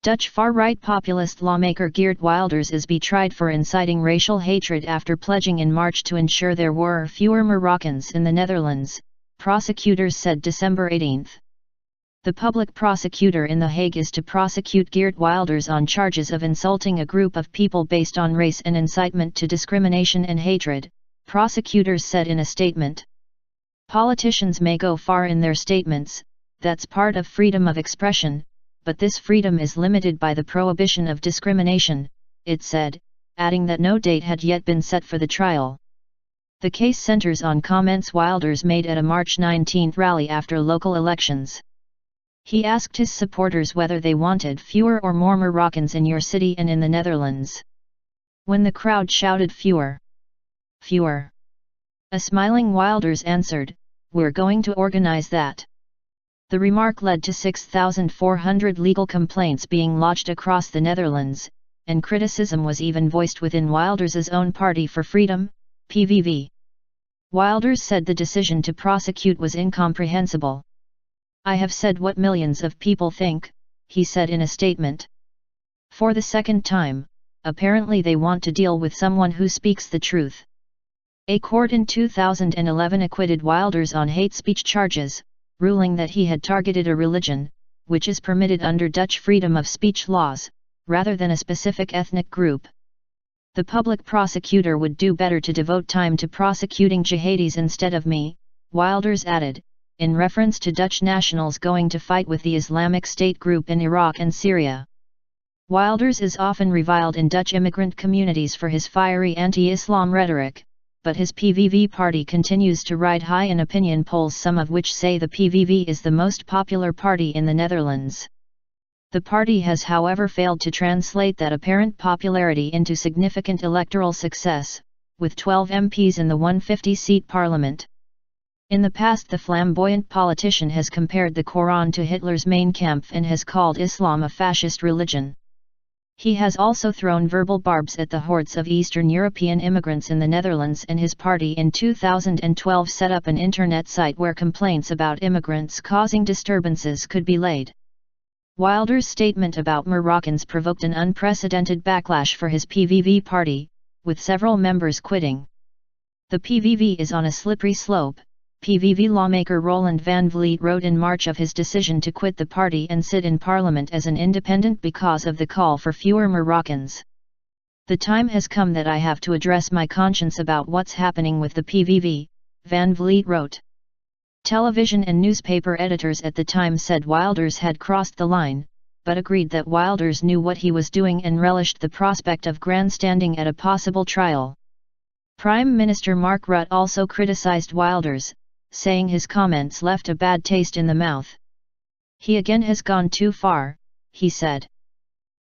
Dutch far-right populist lawmaker Geert Wilders is be tried for inciting racial hatred after pledging in March to ensure there were fewer Moroccans in the Netherlands, prosecutors said December 18. The public prosecutor in The Hague is to prosecute Geert Wilders on charges of insulting a group of people based on race and incitement to discrimination and hatred, prosecutors said in a statement. Politicians may go far in their statements, that's part of freedom of expression, but this freedom is limited by the prohibition of discrimination, it said, adding that no date had yet been set for the trial. The case centers on comments Wilders made at a March 19 rally after local elections. He asked his supporters whether they wanted fewer or more Moroccans in your city and in the Netherlands. When the crowd shouted fewer, fewer, a smiling Wilders answered, "We're going to organize that." The remark led to 6,400 legal complaints being lodged across the Netherlands, and criticism was even voiced within Wilders's own Party for Freedom, PVV. Wilders said the decision to prosecute was incomprehensible. "I have said what millions of people think," he said in a statement. For the second time, apparently they want to deal with someone who speaks the truth. A court in 2011 acquitted Wilders on hate speech charges, ruling that he had targeted a religion, which is permitted under Dutch freedom of speech laws, rather than a specific ethnic group. The public prosecutor would do better to devote time to prosecuting jihadis instead of me, Wilders added, in reference to Dutch nationals going to fight with the Islamic State group in Iraq and Syria. Wilders is often reviled in Dutch immigrant communities for his fiery anti-Islam rhetoric, but his PVV party continues to ride high in opinion polls, some of which say the PVV is the most popular party in the Netherlands. The party has however failed to translate that apparent popularity into significant electoral success, with 12 MPs in the 150-seat parliament. In the past, the flamboyant politician has compared the Quran to Hitler's Mein Kampf and has called Islam a fascist religion. He has also thrown verbal barbs at the hordes of Eastern European immigrants in the Netherlands, and his party in 2012 set up an internet site where complaints about immigrants causing disturbances could be laid. Wilders' statement about Moroccans provoked an unprecedented backlash for his PVV party, with several members quitting. "The PVV is on a slippery slope," PVV lawmaker Roland van Vliet wrote in March of his decision to quit the party and sit in parliament as an independent because of the call for fewer Moroccans. "The time has come that I have to address my conscience about what's happening with the PVV," van Vliet wrote. Television and newspaper editors at the time said Wilders had crossed the line, but agreed that Wilders knew what he was doing and relished the prospect of grandstanding at a possible trial. Prime Minister Mark Rutte also criticized Wilders, saying his comments left a bad taste in the mouth. "He again has gone too far," he said.